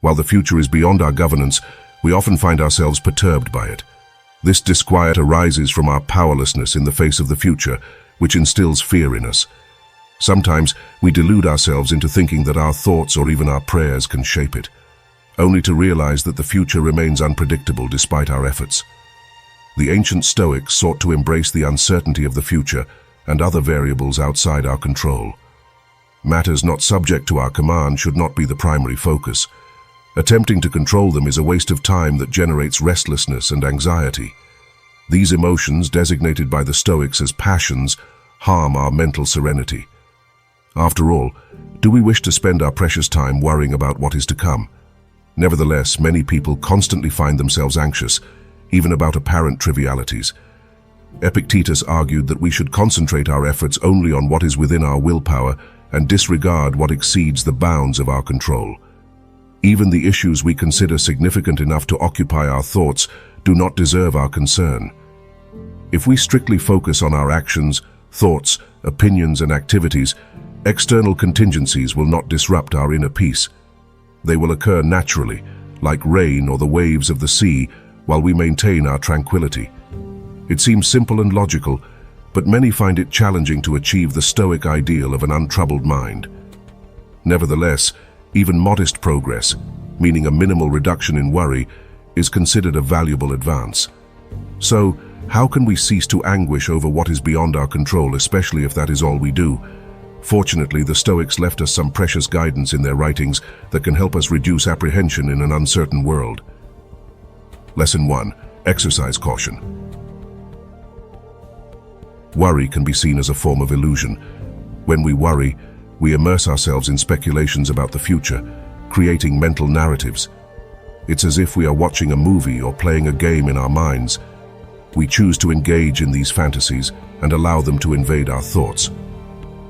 While the future is beyond our governance, we often find ourselves perturbed by it. This disquiet arises from our powerlessness in the face of the future, which instills fear in us. Sometimes we delude ourselves into thinking that our thoughts or even our prayers can shape it, only to realize that the future remains unpredictable despite our efforts. The ancient Stoics sought to embrace the uncertainty of the future and other variables outside our control. Matters not subject to our command should not be the primary focus. Attempting to control them is a waste of time that generates restlessness and anxiety. These emotions, designated by the Stoics as passions, harm our mental serenity. After all, do we wish to spend our precious time worrying about what is to come? Nevertheless, many people constantly find themselves anxious, even about apparent trivialities. Epictetus argued that we should concentrate our efforts only on what is within our willpower and disregard what exceeds the bounds of our control. Even the issues we consider significant enough to occupy our thoughts do not deserve our concern. If we strictly focus on our actions, thoughts, opinions, and activities, external contingencies will not disrupt our inner peace. They will occur naturally, like rain or the waves of the sea, while we maintain our tranquility. It seems simple and logical, but many find it challenging to achieve the Stoic ideal of an untroubled mind. Nevertheless, even modest progress, meaning a minimal reduction in worry, is considered a valuable advance. So, how can we cease to anguish over what is beyond our control, especially if that is all we do? Fortunately, the Stoics left us some precious guidance in their writings that can help us reduce apprehension in an uncertain world. Lesson 1. Exercise caution. Worry can be seen as a form of illusion. When we worry, we immerse ourselves in speculations about the future, creating mental narratives. It's as if we are watching a movie or playing a game in our minds. We choose to engage in these fantasies and allow them to invade our thoughts.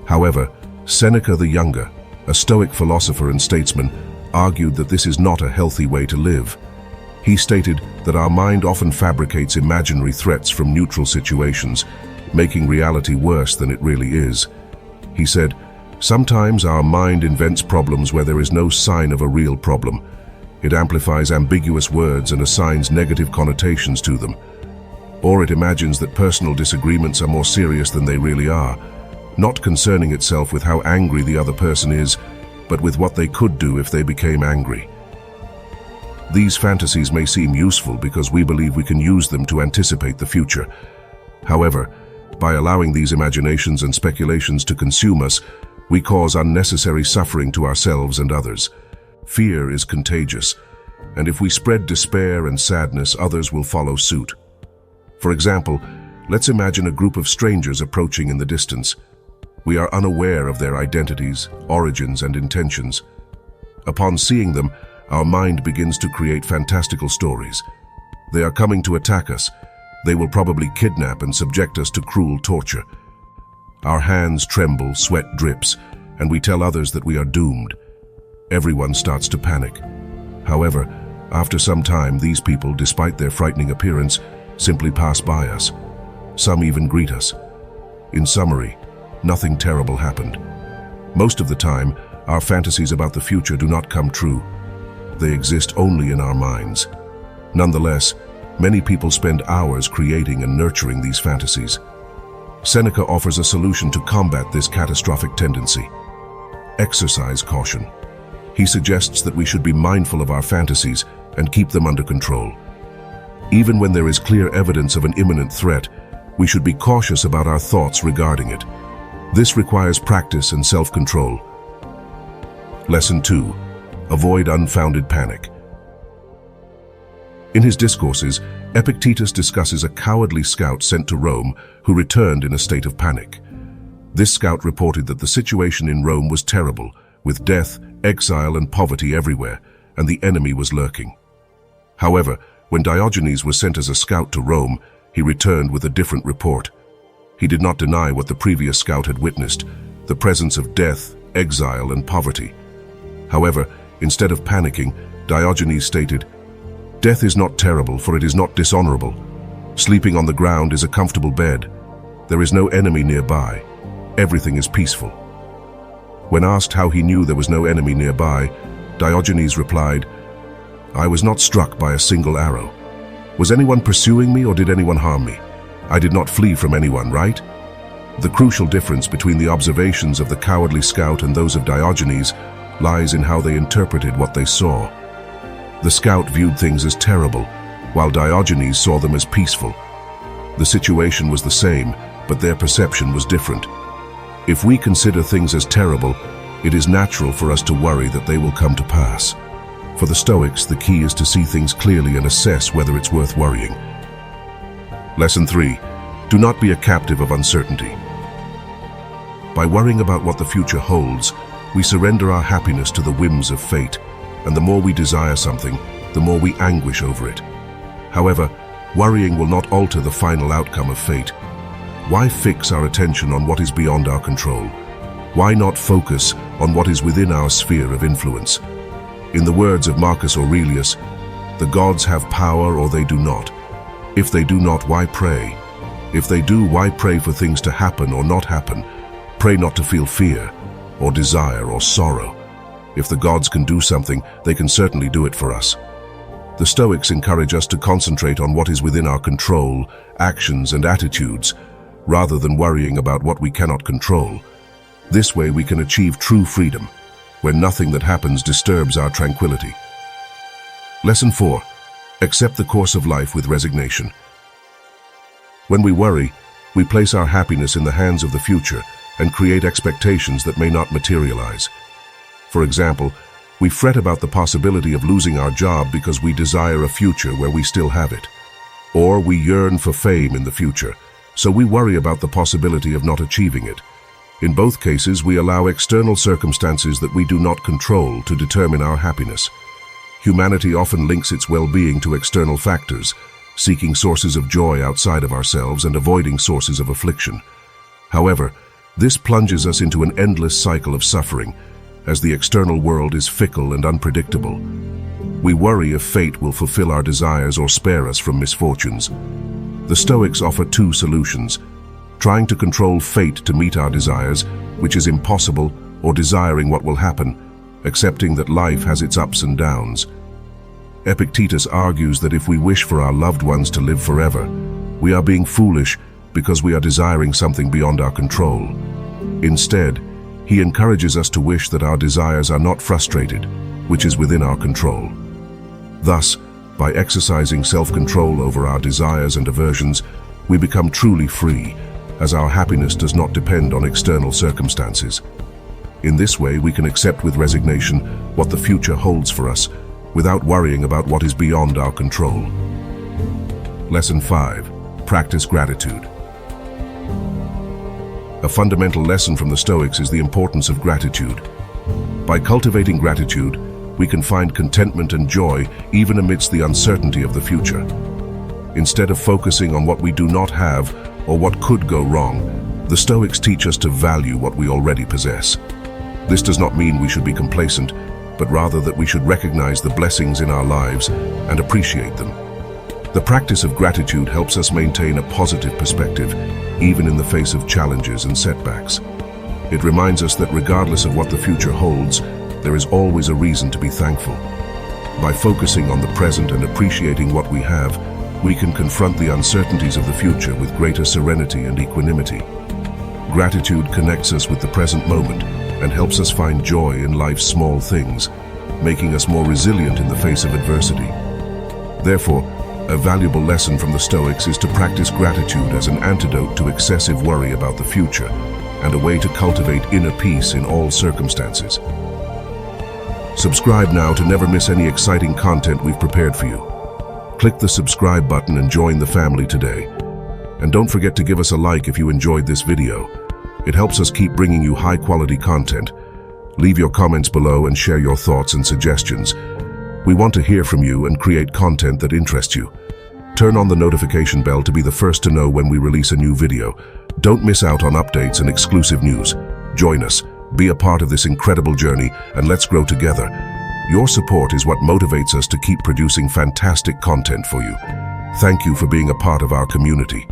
However, Seneca the Younger, a Stoic philosopher and statesman, argued that this is not a healthy way to live. He stated that our mind often fabricates imaginary threats from neutral situations, making reality worse than it really is. He said, "Sometimes our mind invents problems where there is no sign of a real problem. It amplifies ambiguous words and assigns negative connotations to them. Or it imagines that personal disagreements are more serious than they really are, not concerning itself with how angry the other person is, but with what they could do if they became angry." These fantasies may seem useful because we believe we can use them to anticipate the future. However, by allowing these imaginations and speculations to consume us, we cause unnecessary suffering to ourselves and others. Fear is contagious, and if we spread despair and sadness, others will follow suit. For example, let's imagine a group of strangers approaching in the distance. We are unaware of their identities, origins, and intentions. Upon seeing them, our mind begins to create fantastical stories. They are coming to attack us. They will probably kidnap and subject us to cruel torture. Our hands tremble, sweat drips, and we tell others that we are doomed. Everyone starts to panic. However, after some time, these people, despite their frightening appearance, simply pass by us. Some even greet us. In summary, nothing terrible happened. Most of the time, our fantasies about the future do not come true. They exist only in our minds. Nonetheless, many people spend hours creating and nurturing these fantasies. Seneca offers a solution to combat this catastrophic tendency. Exercise caution. He suggests that we should be mindful of our fantasies and keep them under control. Even when there is clear evidence of an imminent threat, we should be cautious about our thoughts regarding it. This requires practice and self-control. Lesson 2. Avoid unfounded panic. In his discourses, Epictetus discusses a cowardly scout sent to Rome who returned in a state of panic. This scout reported that the situation in Rome was terrible, with death, exile, and poverty everywhere, and the enemy was lurking. However, when Diogenes was sent as a scout to Rome, he returned with a different report. He did not deny what the previous scout had witnessed, the presence of death, exile, and poverty. However, instead of panicking, Diogenes stated, "Death is not terrible, for it is not dishonorable. Sleeping on the ground is a comfortable bed. There is no enemy nearby. Everything is peaceful." When asked how he knew there was no enemy nearby, Diogenes replied, I was not struck by a single arrow. Was anyone pursuing me or did anyone harm me? I did not flee from anyone, right? The crucial difference between the observations of the cowardly scout and those of Diogenes lies in how they interpreted what they saw. The scout viewed things as terrible, while Diogenes saw them as peaceful. The situation was the same, but their perception was different. If we consider things as terrible, it is natural for us to worry that they will come to pass. For the Stoics, the key is to see things clearly and assess whether it's worth worrying. Lesson 3. Do not be a captive of uncertainty. By worrying about what the future holds, we surrender our happiness to the whims of fate, and the more we desire something, the more we anguish over it. However, worrying will not alter the final outcome of fate. Why fix our attention on what is beyond our control? Why not focus on what is within our sphere of influence? In the words of Marcus Aurelius, the gods have power or they do not. If they do not, why pray? If they do, why pray for things to happen or not happen? Pray not to feel fear, or desire, or sorrow. If the gods can do something, they can certainly do it for us. The Stoics encourage us to concentrate on what is within our control, actions and attitudes, rather than worrying about what we cannot control. This way we can achieve true freedom, when nothing that happens disturbs our tranquility. Lesson 4. Accept the course of life with resignation. When we worry, we place our happiness in the hands of the future and create expectations that may not materialize. For example, we fret about the possibility of losing our job because we desire a future where we still have it. Or we yearn for fame in the future, so we worry about the possibility of not achieving it. In both cases, we allow external circumstances that we do not control to determine our happiness. Humanity often links its well-being to external factors, seeking sources of joy outside of ourselves and avoiding sources of affliction. However, this plunges us into an endless cycle of suffering, as the external world is fickle and unpredictable. We worry if fate will fulfill our desires or spare us from misfortunes. The Stoics offer two solutions: trying to control fate to meet our desires, which is impossible, or desiring what will happen, accepting that life has its ups and downs. Epictetus argues that if we wish for our loved ones to live forever, we are being foolish because we are desiring something beyond our control. Instead, he encourages us to wish that our desires are not frustrated, which is within our control. Thus, by exercising self-control over our desires and aversions, we become truly free, as our happiness does not depend on external circumstances. In this way, we can accept with resignation what the future holds for us, without worrying about what is beyond our control. Lesson 5. Practice gratitude. A fundamental lesson from the Stoics is the importance of gratitude. By cultivating gratitude, we can find contentment and joy even amidst the uncertainty of the future. Instead of focusing on what we do not have or what could go wrong, the Stoics teach us to value what we already possess. This does not mean we should be complacent, but rather that we should recognize the blessings in our lives and appreciate them. The practice of gratitude helps us maintain a positive perspective, even in the face of challenges and setbacks. It reminds us that regardless of what the future holds, there is always a reason to be thankful. By focusing on the present and appreciating what we have, we can confront the uncertainties of the future with greater serenity and equanimity. Gratitude connects us with the present moment and helps us find joy in life's small things, making us more resilient in the face of adversity. Therefore, a valuable lesson from the Stoics is to practice gratitude as an antidote to excessive worry about the future and a way to cultivate inner peace in all circumstances. Subscribe now to never miss any exciting content we've prepared for you. Click the subscribe button and join the family today. And don't forget to give us a like if you enjoyed this video. It helps us keep bringing you high-quality content. Leave your comments below and share your thoughts and suggestions. We want to hear from you and create content that interests you. Turn on the notification bell to be the first to know when we release a new video. Don't miss out on updates and exclusive news. Join us, be a part of this incredible journey, and let's grow together. Your support is what motivates us to keep producing fantastic content for you. Thank you for being a part of our community.